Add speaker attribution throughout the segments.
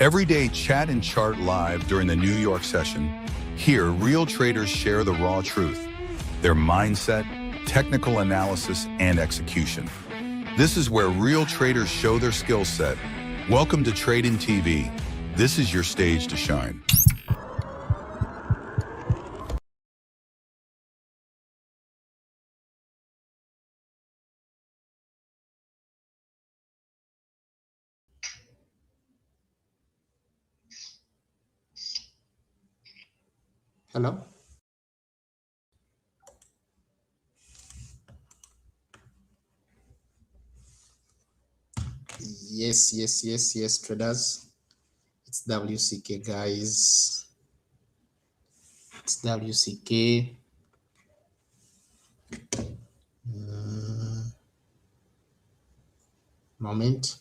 Speaker 1: Every day, chat and chart live during the New York session. Here, real traders share the raw truth, their mindset, technical analysis, and execution. This is where real traders show their skill set. Welcome to Tradin TV. This is your stage to shine.
Speaker 2: Hello. Yes, traders. It's WCK, guys. It's WCK. Moment.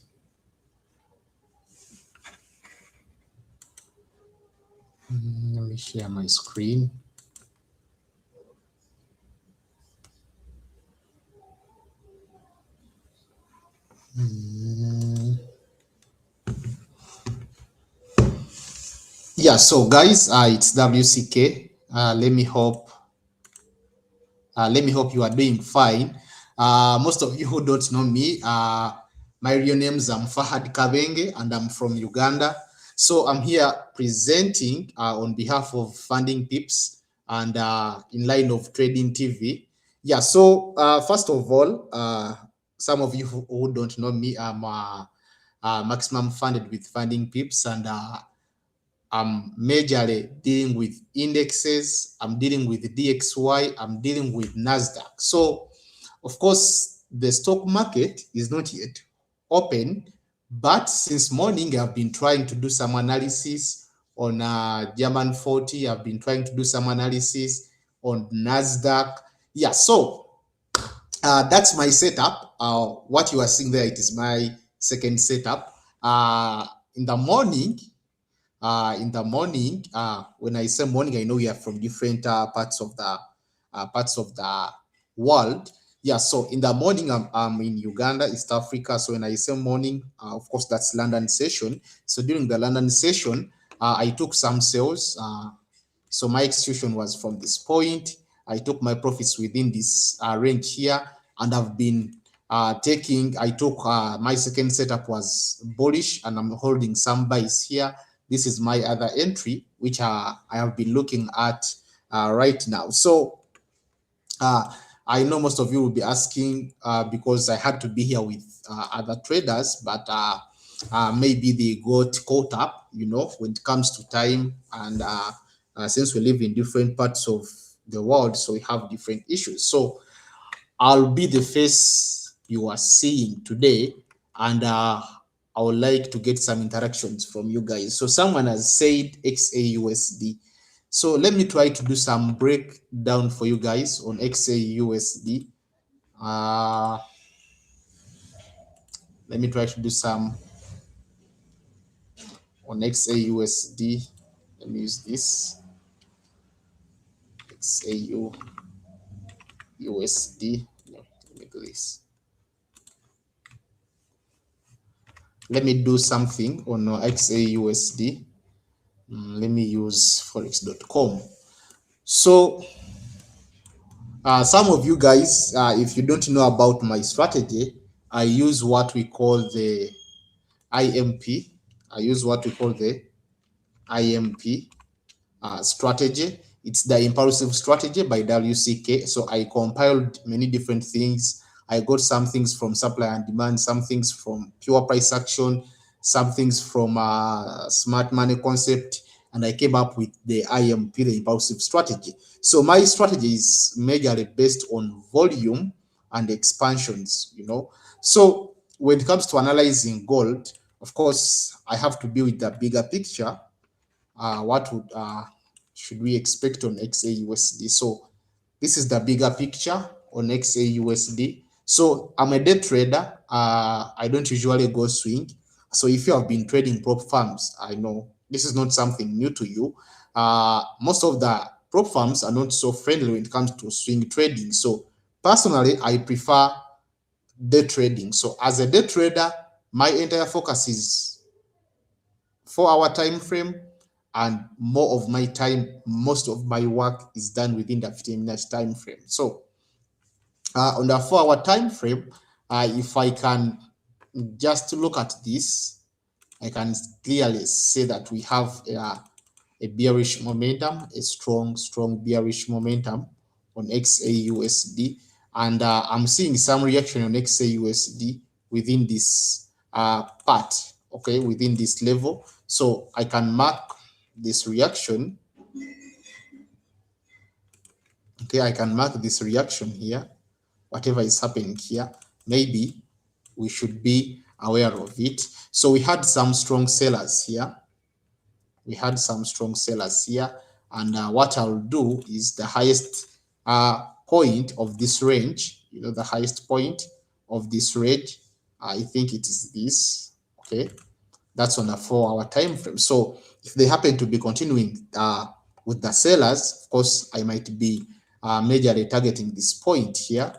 Speaker 2: Let me share my screen. Yeah, so guys, it's WCK. Let me hope you are doing fine. Most of you who don't know me, my real name is Fahad Kabenge, and I'm from Uganda. So I'm here presenting on behalf of Funding Pips and in line of Trading TV. Yeah, so first of all, some of you who don't know me, I'm maximum funded with Funding Pips, and I'm majorly dealing with indexes, I'm dealing with DXY, I'm dealing with NASDAQ. So, of course, the stock market is not yet open, but since morning, I've been trying to do some analysis on German 40. I've been trying to do some analysis on NASDAQ. Yeah, so that's my setup. What you are seeing there, it is my second setup. In the morning, when I say morning, I know we are from different parts of the world. Yeah, so in the morning, I'm in Uganda, East Africa. So when I say morning, of course, that's London session. So during the London session, I took some sales. So my execution was from this point. I took my profits within this range here, and I've been I took my second setup was bullish, and I'm holding some buys here. This is my other entry, which I have been looking at right now. So I know most of you will be asking because I had to be here with other traders, but maybe they got caught up, when it comes to time. And since we live in different parts of the world, so we have different issues. So I'll be the face you are seeing today, and I would like to get some interactions from you guys. So someone has said XAUSD. So let me try to do some breakdown for you guys on XAUSD. Let me try to do some on XAUSD. Let me use this XAUUSD. No, let me do this. Let me do something on XAUSD. Let me use forex.com. So some of you guys, if you don't know about my strategy, I use what we call the IMP. I use what we call the IMP strategy. It's the impulsive strategy by WCK. So I compiled many different things. I got some things from supply and demand, some things from pure price action, some things from smart money concept, and I came up with the IMP, the impulsive strategy. So my strategy is majorly based on volume and expansions, So when it comes to analyzing gold, of course, I have to be with the bigger picture. What should we expect on XAUSD? So this is the bigger picture on XAUSD. So I'm a day trader. I don't usually go swing. So if you have been trading prop firms, I know this is not something new to you. Most of the prop firms are not so friendly when it comes to swing trading. So personally, I prefer day trading. So as a day trader, my entire focus is 4-hour time frame, and most of my work is done within the 15-minute time frame. So on the 4-hour time frame, if I can just look at this, I can clearly say that we have a bearish momentum, a strong bearish momentum on XAUSD, and I'm seeing some reaction on XAUSD within this part, okay, within this level. So I can mark this reaction. Okay, I can mark this reaction here. Whatever is happening here, maybe we should be aware of it. So we had some strong sellers here. And what I'll do is the highest point of this range, the highest point of this range, I think it is this. Okay, that's on a 4-hour time frame. So if they happen to be continuing with the sellers, of course I might be majorly targeting this point here.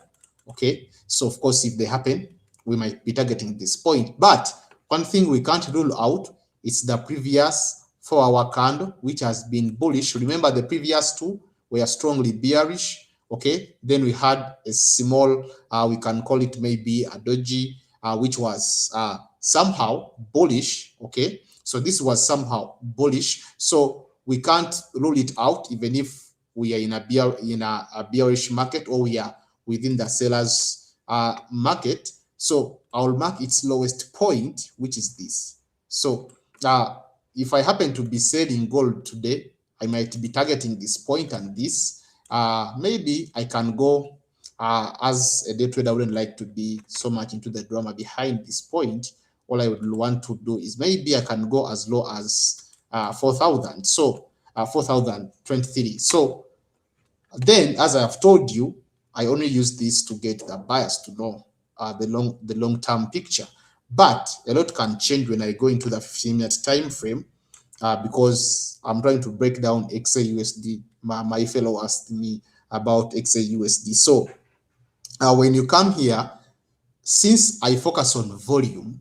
Speaker 2: Okay, so of course if they happen, we might be targeting this point. But one thing we can't rule out is the previous 4-hour candle, which has been bullish. Remember, the previous two were strongly bearish. Okay, then we had a small, we can call it maybe a doji, which was somehow bullish. Okay, so this was somehow bullish, so we can't rule it out, even if we are in a bearish market, or we are within the sellers market. So I'll mark its lowest point, which is this. So if I happen to be selling gold today, I might be targeting this point and this. Maybe I can go, as a day trader, I wouldn't like to be so much into the drama behind this point. All I would want to do is maybe I can go as low as 4,000. So 4,023. So then, as I have told you, I only use this to get the buyers to know the long-term picture. But a lot can change when I go into the 15-minute time frame, because I'm trying to break down XAUSD. My fellow asked me about XAUSD. So when you come here, since I focus on volume,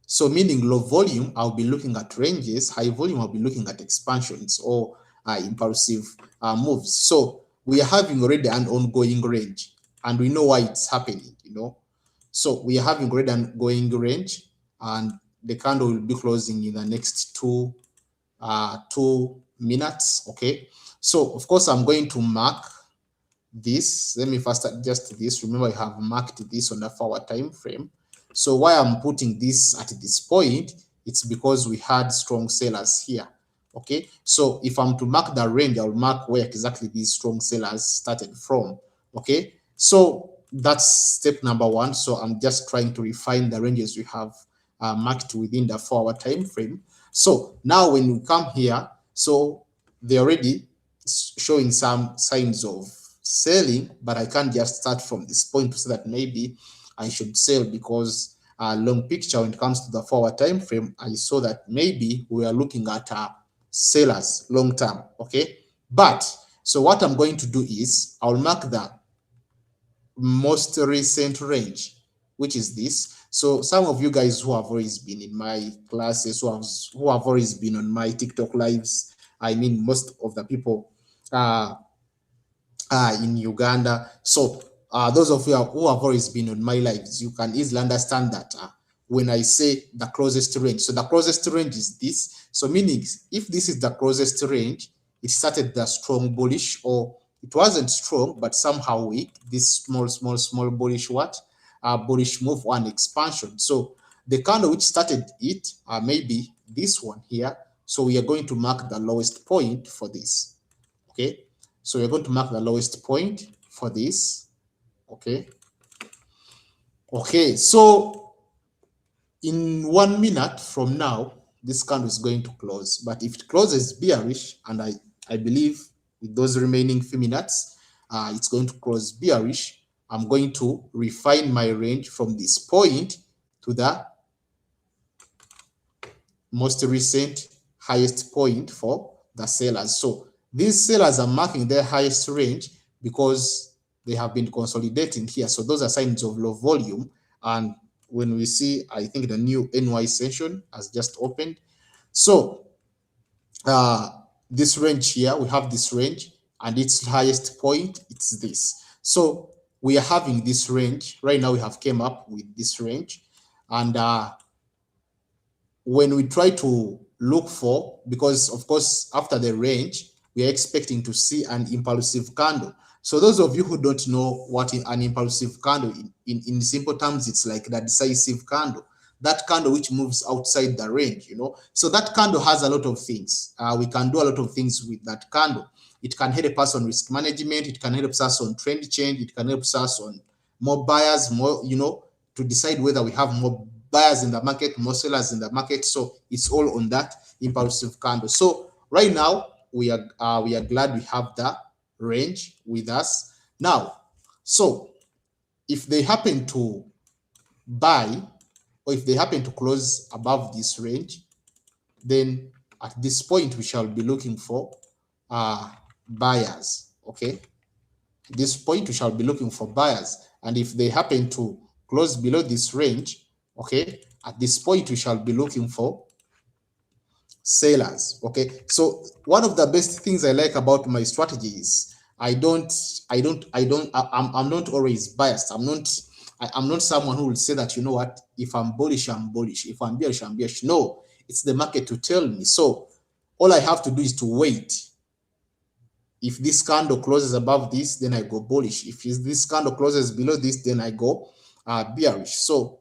Speaker 2: so meaning low volume, I'll be looking at ranges. High volume, I'll be looking at expansions or impulsive moves. So we are having already an ongoing range, and we know why it's happening, So we are having already an ongoing range, and the candle will be closing in the next 2 minutes. Okay, so of course I'm going to mark this. Let me first adjust this. Remember, I have marked this on the 4-hour time frame. So why I'm putting this at this point, it's because we had strong sellers here. Okay, so if I'm to mark the range, I'll mark where exactly these strong sellers started from. Okay, so that's step number 1. So I'm just trying to refine the ranges we have marked within the 4-hour time frame. So now when we come here, so they're already showing some signs of selling, but I can't just start from this point to say that maybe I should sell, because long picture, when it comes to the 4-hour time frame, I saw that maybe we are looking at sellers long term. Okay, but so what I'm going to do is I'll mark the most recent range, which is this. So some of you guys who have always been in my classes, who have always been on my TikTok lives, I mean most of the people in Uganda. So those of you who have always been on my lives, you can easily understand that when I say the closest range, so the closest range is this. So meaning, if this is the closest range, it started the strong bullish, or it wasn't strong but somehow weak, this small bullish bullish move, one expansion. So the candle which started it, maybe this one here. So we are going to mark the lowest point for this. Okay, so we're going to mark the lowest point for this. Okay, so in 1 minute from now, this candle is going to close. But if it closes bearish, and I believe with those remaining few minutes, it's going to close bearish, I'm going to refine my range from this point to the most recent highest point for the sellers. So these sellers are marking their highest range because they have been consolidating here. So those are signs of low volume. And when we see, I think the new NY session has just opened. So uh, this range here, we have this range, and its highest point, it's this. So we are having this range right now. We have came up with this range, and when we try to look for, because of course after the range we are expecting to see an impulsive candle. So those of you who don't know what an impulsive candle, in simple terms, it's like the decisive candle, that candle which moves outside the range, so that candle has a lot of things. We can do a lot of things with that candle. It can help us on risk management, it can help us on trend change, it can help us on more buyers, more, to decide whether we have more buyers in the market, more sellers in the market. So it's all on that impulsive candle. So right now we are glad we have that range with us now. So if they happen to buy, or if they happen to close above this range, then at this point we shall be looking for buyers. Okay, at this point we shall be looking for buyers, and if they happen to close below this range, okay, at this point we shall be looking for sellers. Okay, so one of the best things I like about my strategy is I'm not always biased. I'm not someone who will say that, what, if I'm bullish, I'm bullish, if I'm bearish, I'm bearish. No, it's the market to tell me. So all I have to do is to wait. If this candle closes above this, then I go bullish. If this candle closes below this, then I go bearish. So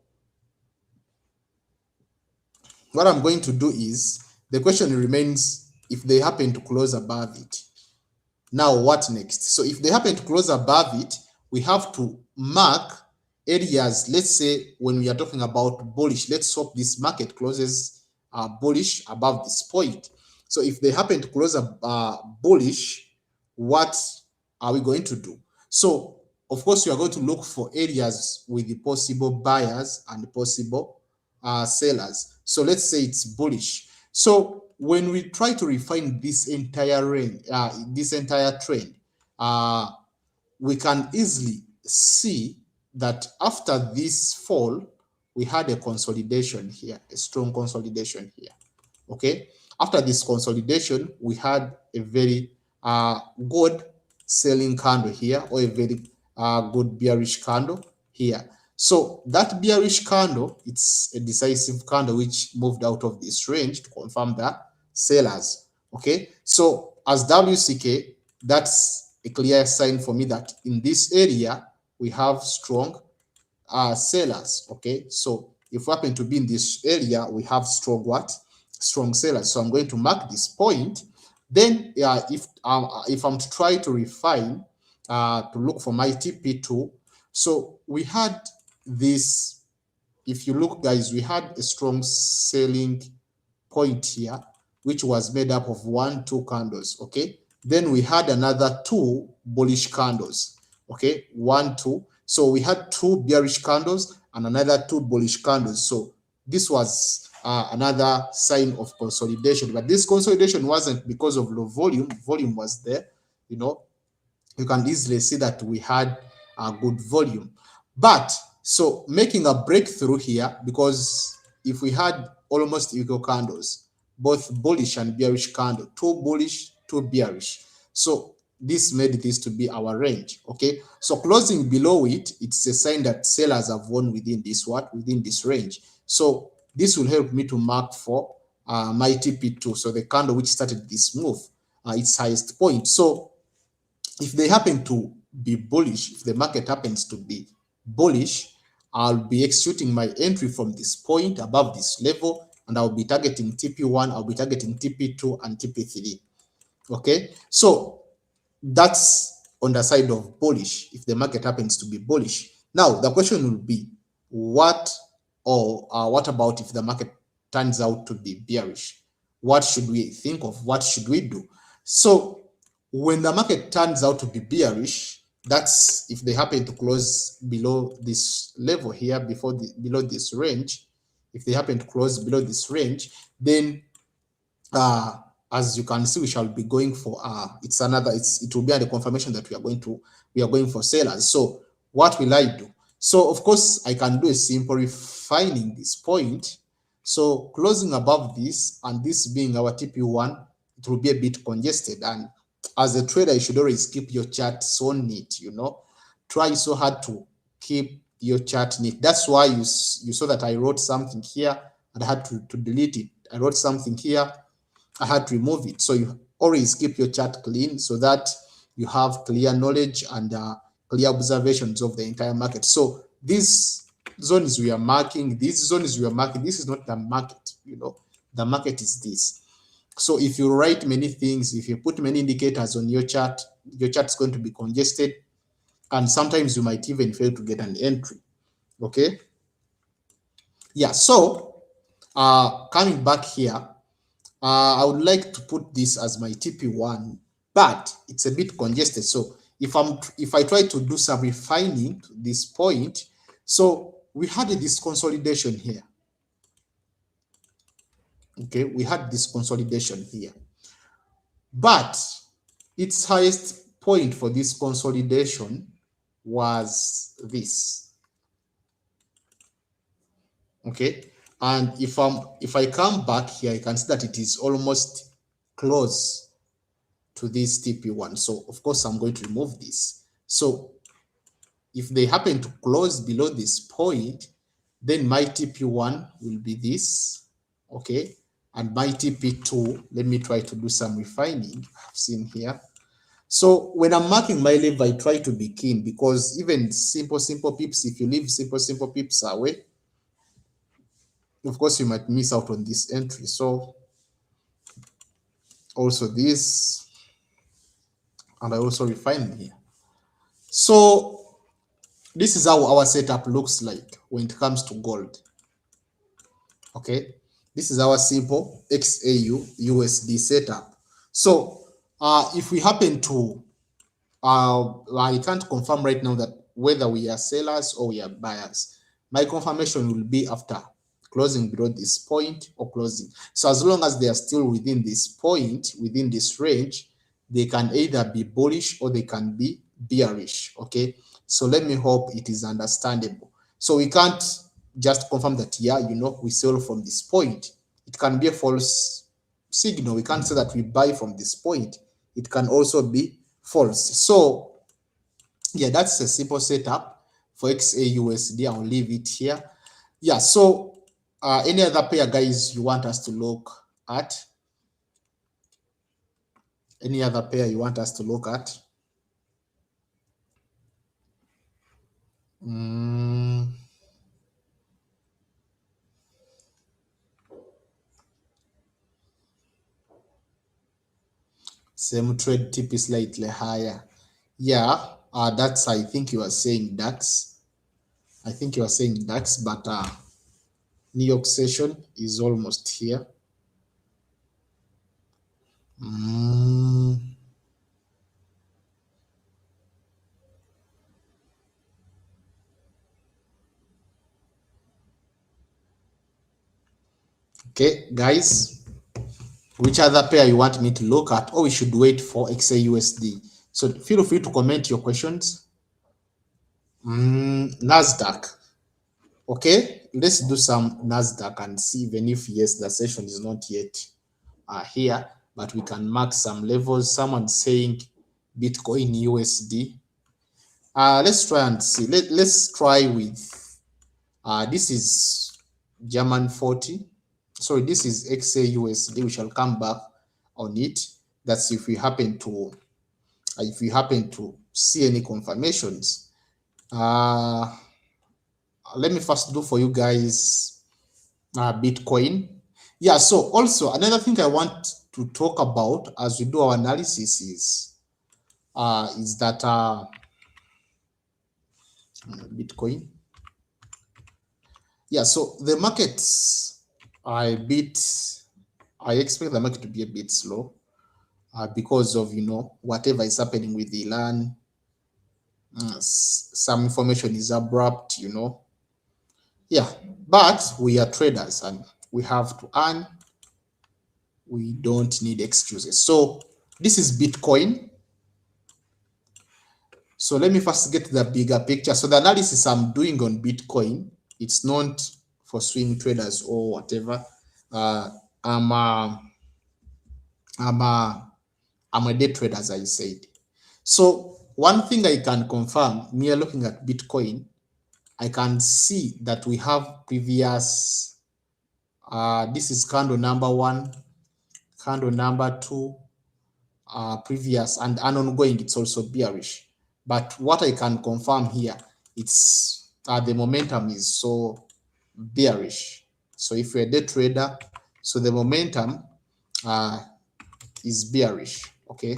Speaker 2: what I'm going to do is, the question remains, if they happen to close above it, now what next? So if they happen to close above it, we have to mark areas. Let's say when we are talking about bullish, let's hope this market closes bullish above this point. So if they happen to close bullish, what are we going to do? So of course we are going to look for areas with the possible buyers and possible sellers. So let's say it's bullish. So when we try to refine this entire range, this entire trend, we can easily see that after this fall, we had a consolidation here, a strong consolidation here. Okay, after this consolidation, we had a very good selling candle here, or a very good bearish candle here. So that bearish candle, it's a decisive candle which moved out of this range to confirm the sellers. Okay, so as WCK, that's a clear sign for me that in this area we have strong sellers. Okay, so if we happen to be in this area, we have strong what? Strong sellers. So I'm going to mark this point. Then if I'm to try to refine to look for my TP2, so we had this, if you look guys, we had a strong selling point here, which was made up of 1, 2 candles. Okay, then we had another 2 bullish candles. Okay, 1, 2. So we had 2 bearish candles and another 2 bullish candles. So this was another sign of consolidation, but this consolidation wasn't because of low volume. Volume was there. You can easily see that we had a good volume. But so making a breakthrough here, because if we had almost equal candles, both bullish and bearish candle, 2 bullish, 2 bearish, so this made this to be our range. Okay, so closing below it, it's a sign that sellers have won within this range. So this will help me to mark for my TP2, so the candle which started this move, its highest point. So if they happen to be bullish, if the market happens to be bullish, I'll be executing my entry from this point above this level, and I'll be targeting TP1, I'll be targeting TP2 and TP3. Okay, so that's on the side of bullish, if the market happens to be bullish. Now the question will be, what about if the market turns out to be bearish? What should we think of? What should we do? So when the market turns out to be bearish, that's if they happen to close below this level here, below this range. If they happen to close below this range, then as you can see, we shall be going for it will be the confirmation that we are going for sellers. So what will I do? So of course I can do a simple refining this point. So closing above this, and this being our TP1, it will be a bit congested. And as a trader, you should always keep your chart so neat, try so hard to keep your chart neat. That's why you saw that I wrote something here and I had to delete it. I wrote something here, I had to remove it. So you always keep your chart clean so that you have clear knowledge and clear observations of the entire market. So these zones we are marking, this is not the market, the market is this. So if you write many things, if you put many indicators on your chart is going to be congested, and sometimes you might even fail to get an entry. Okay. Yeah. So coming back here, I would like to put this as my TP1, but it's a bit congested. So if I try to do some refining to this point, so we had this consolidation here. Okay, we had this consolidation here, but its highest point for this consolidation was this. Okay, and if I come back here, I can see that it is almost close to this TP1. So of course I'm going to remove this. So if they happen to close below this point, then my TP1 will be this. Okay, and my TP2, let me try to do some refining I've seen here. So when I'm marking my level, I try to be keen, because even simple pips, if you leave simple pips away, of course you might miss out on this entry. So also this, and I also refine here. So this is how our setup looks like when it comes to gold. Okay, this is our simple XAU USD setup. So if we happen to I can't confirm right now that whether we are sellers or we are buyers. My confirmation will be after closing below this point or closing. So as long as they are still within this point, within this range, they can either be bullish or they can be bearish. Okay, so let me hope it is understandable. So we can't just confirm that, yeah, we sell from this point. It can be a false signal. We can't say that we buy from this point. It can also be false. So yeah, that's a simple setup for XAUSD. I'll leave it here. Yeah, so any other pair, guys, you want us to look at? Any other pair you want us to look at? Same trade tip is slightly higher. Yeah, that's, I think you are saying DAX. I think you are saying DAX, but New York session is almost here. Okay, guys, which other pair you want me to look at, or we should wait for XAUSD? So feel free to comment your questions. Nasdaq. Okay, let's do some Nasdaq and see, even if yes, the session is not yet here, but we can mark some levels. Someone saying Bitcoin USD. Let's try and see. Let's try with this is German 40. Sorry, this is XAUSD. We shall come back on it. That's if we happen to see any confirmations. Let me first do for you guys Bitcoin. Yeah, so also another thing I want to talk about as we do our analysis is that Bitcoin. Yeah, so the markets are a bit, I expect the market to be a bit slow because of, whatever is happening with Iran. Some information is abrupt, Yeah, but we are traders and we have to earn. We don't need excuses. So this is Bitcoin. So let me first get the bigger picture. So the analysis I'm doing on Bitcoin, it's not for swing traders or whatever. uh i'm a, i'm a I'm a day trader, as I said. So one thing I can confirm, me looking at Bitcoin, I can see that we have previous, this is candle number one, candle number two, previous, and ongoing, it's also bearish. But what I can confirm here, it's the momentum is so bearish. So if you're a day trader, so the momentum is bearish, okay?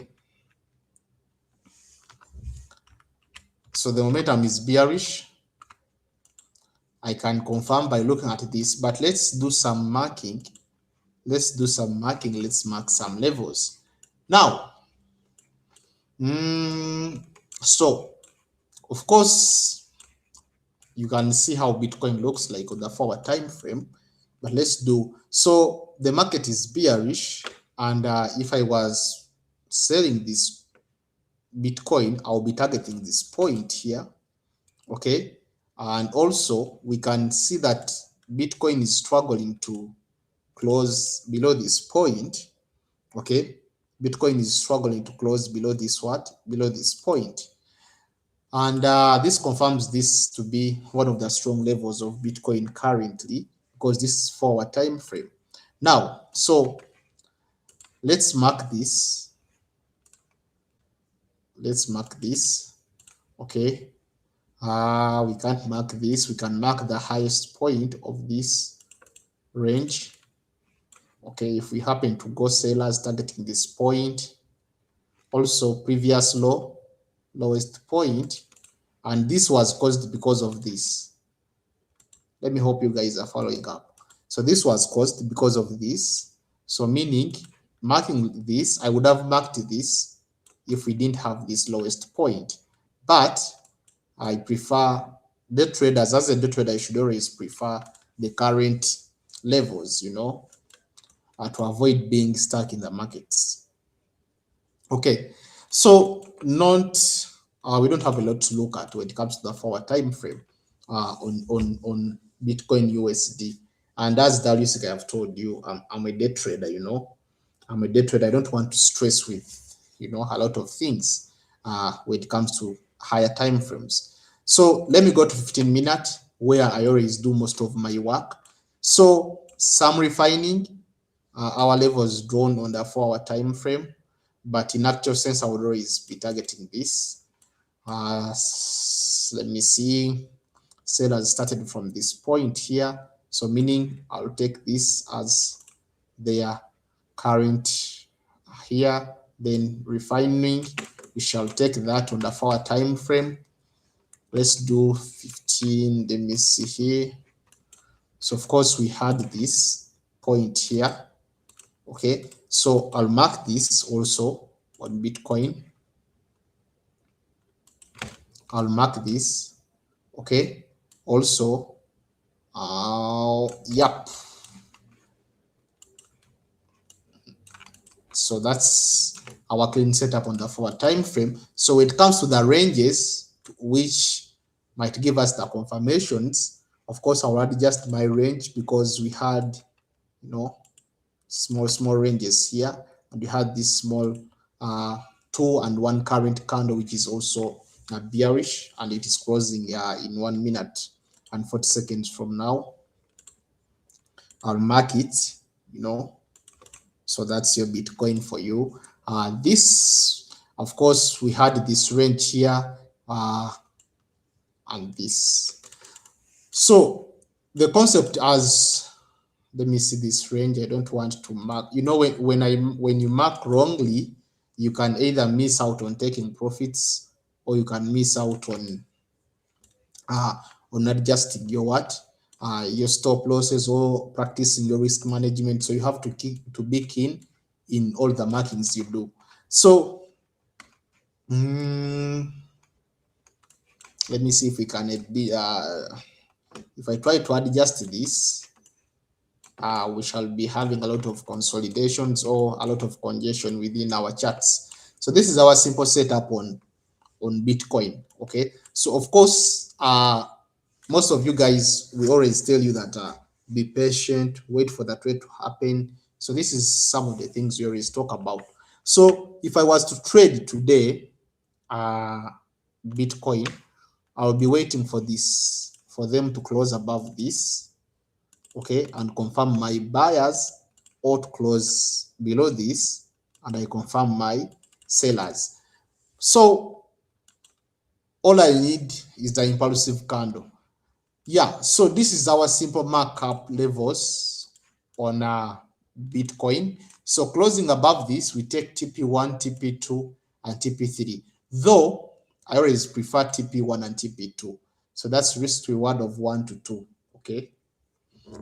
Speaker 2: So the momentum is bearish. I can confirm by looking at this, but let's do some marking. Let's do some marking. Let's mark some levels. Now, so of course, you can see how Bitcoin looks like on the forward time frame, but let's do, so the market is bearish, and if I was selling this Bitcoin, I'll be targeting this point here, okay? And also we can see that Bitcoin is struggling to close below this point, okay? Bitcoin is struggling to close below this what? Below this point. And this confirms this to be one of the strong levels of Bitcoin currently, because this is forward time frame. Now, so let's mark this. Let's mark this, okay? We can't mark this. We can mark the highest point of this range. Okay, if we happen to go sellers targeting this point, also previous low, lowest point, and this was caused because of this. Let me hope you guys are following up. So this was caused because of this. So meaning marking this, I would have marked this if we didn't have this lowest point. But I prefer the traders, as a day trader, I should always prefer the current levels, you know, to avoid being stuck in the markets. Okay, so not we don't have a lot to look at when it comes to the forward time frame on Bitcoin USD. And as Darius, I have told you, I'm a day trader, you know. I'm a day trader. I don't want to stress with, you know, a lot of things when it comes to higher time frames. So let me go to 15-minute, where I always do most of my work. So some refining, our levels drawn on the 4-hour time frame, but in actual sense, I would always be targeting this. Let me see. Sellers started from this point here, so meaning I'll take this as their current here. Then refining, we shall take that on the 4-hour time frame. Let's do 15. Let me see here. So of course we had this point here. Okay, so I'll mark this also on Bitcoin. I'll mark this. Okay, also yep. So that's our clean setup on the forward time frame. So when it comes to the ranges, which might give us the confirmations, of course I'll adjust my range, because we had, you know, small ranges here, and we had this small 2 and 1 current candle, which is also bearish, and it is closing in 1 minute and 40 seconds from now. I'll mark it, you know. So that's your Bitcoin for you. This, of course, we had this range here and this. So the concept as, let me see this range. I don't want to mark, you know, when you mark wrongly, you can either miss out on taking profits, or you can miss out on adjusting your your stop losses, or practicing your risk management. So you have to be keen in all the markings you do. So let me see if we can be if I try to adjust this, we shall be having a lot of consolidations or a lot of congestion within our charts. So this is our simple setup on Bitcoin. Okay, so of course most of you guys, we always tell you that be patient, wait for the trade to happen. So this is some of the things we always talk about. So if I was to trade today, Bitcoin, I'll be waiting for this, for them to close above this, okay, and confirm my buyers, or to close below this, and I confirm my sellers. So all I need is the impulsive candle. Yeah, so this is our simple markup levels on Bitcoin. So closing above this, we take TP1, TP2, and TP3. Though I always prefer TP1 and TP2. So that's risk reward of 1 to 2. Okay,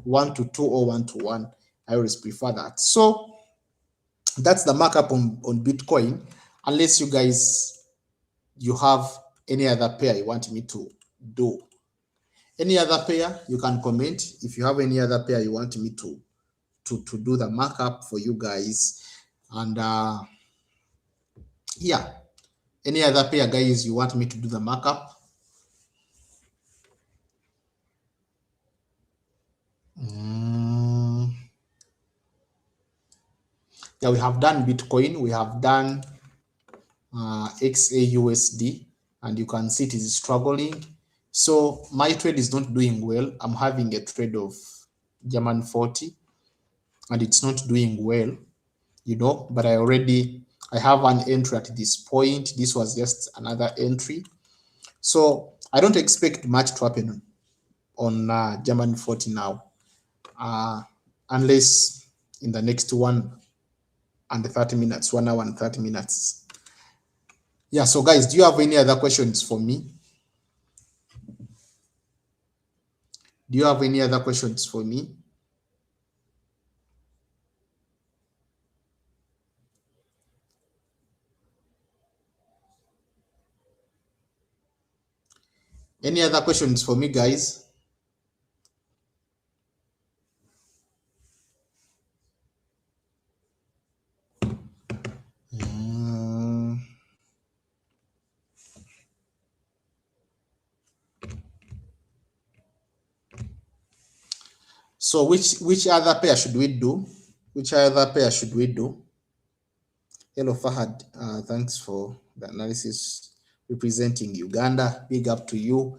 Speaker 2: 1 to 2 or 1 to 1. I always prefer that. So that's the markup on Bitcoin. Unless you guys, you have any other pair you want me to do. Any other pair, you can comment. If you have any other pair you want me to do the markup for you guys. And yeah, any other pair, guys, you want me to do the markup. Yeah, we have done Bitcoin, we have done XAUSD, and you can see it is struggling. So my trade is not doing well. I'm having a trade of German 40 and it's not doing well, you know, but I have an entry at this point. This was just another entry. So I don't expect much to happen on German 40 now, unless in the next 1 and 30 minutes, 1 hour and 30 minutes. Yeah, so guys, do you have any other questions for me? Do you have any other questions for me? Any other questions for me, guys? So which other pair should we do? Which other pair should we do? Hello, Fahad. Thanks for the analysis representing Uganda. Big up to you.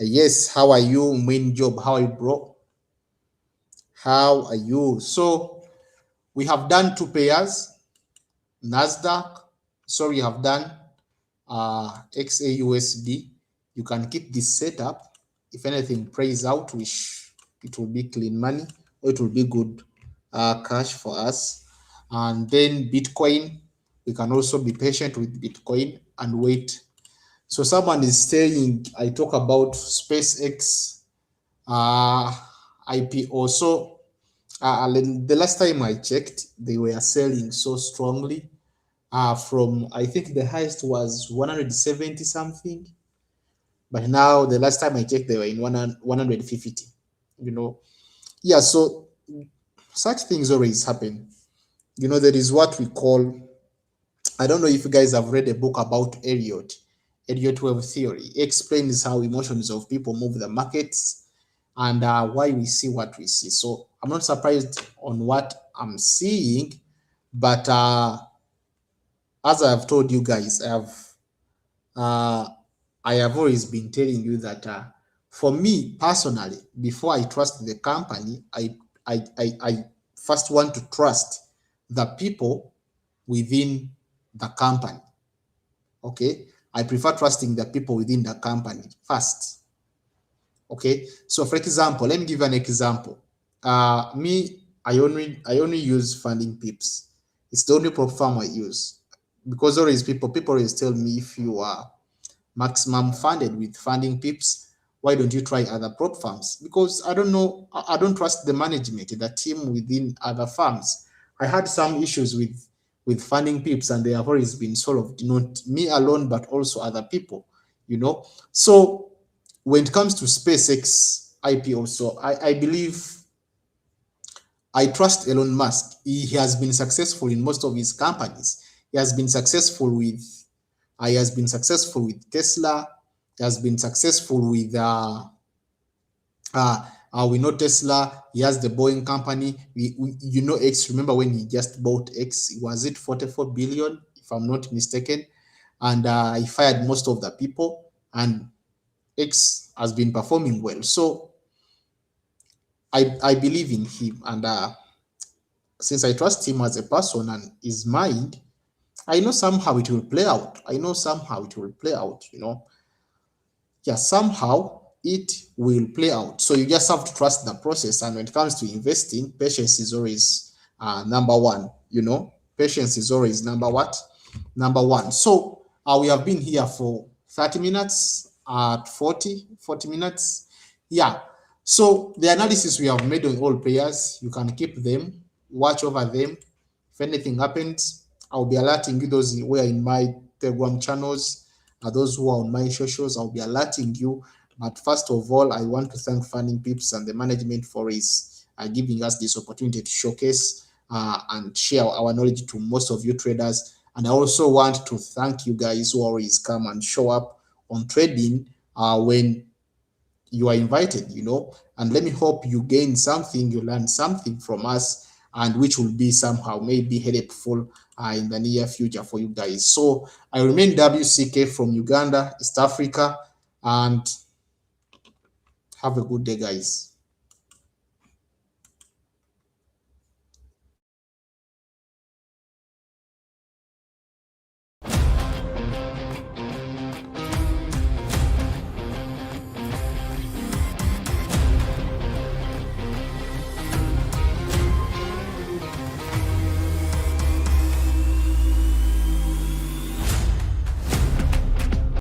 Speaker 2: Yes, how are you? Main job. How are you, bro? How are you? So we have done 2 pairs. NASDAQ. So we have done XAUSD. You can keep this setup. If anything plays out, which it will be clean money, or it will be good cash for us. And then Bitcoin, we can also be patient with Bitcoin and wait. So someone is saying I talk about SpaceX IPO. So the last time I checked, they were selling so strongly. From, I think the highest was 170 something, but now the last time I checked, they were in 150. You know, yeah. So such things always happen. You know, there is what we call, I don't know if you guys have read a book about Elliott wave theory. It explains how emotions of people move the markets and why we see what we see. So I'm not surprised on what I'm seeing, but as I have told you guys, I have always been telling you that for me personally, before I trust the company, I first want to trust the people within the company. Okay, I prefer trusting the people within the company first. Okay, so for example, let me give you an example. Me, I only use funding pips. It's the only platform I use, because always people always tell me, if you are maximum funded with funding pips, why don't you try other prop firms? Because I don't know, I don't trust the management, the team within other firms. I had some issues with funding pips, and they have always been solved, not me alone, but also other people, you know. So when it comes to SpaceX IPO, so I believe, I trust Elon Musk. He has been successful in most of his companies. He has been successful with Tesla. He has been successful with We know Tesla. He has the Boeing company. You know X. Remember when he just bought X? Was it 44 billion, if I'm not mistaken? And he fired most of the people, and X has been performing well. So I believe in him, and since I trust him as a person and his mind, I know somehow it will play out. I know somehow it will play out. Yeah, somehow it will play out. So you just have to trust the process. And when it comes to investing, patience is always number one. Patience is always number one. So we have been here for 30 minutes at 40 minutes. Yeah. So the analysis we have made on all players, you can keep them, watch over them. If anything happens, I'll be alerting you. Those who are in my Telegram channels, those who are on my socials, I'll be alerting you. But first of all, I want to thank Funding Pips and the management for giving us this opportunity to showcase and share our knowledge to most of you traders. And I also want to thank you guys who always come and show up on trading when you are invited. And let me hope you gain something, you learn something from us, and which will be somehow maybe helpful in the near future for you guys. So I remain WCK from Uganda, East Africa, and have a good day, guys.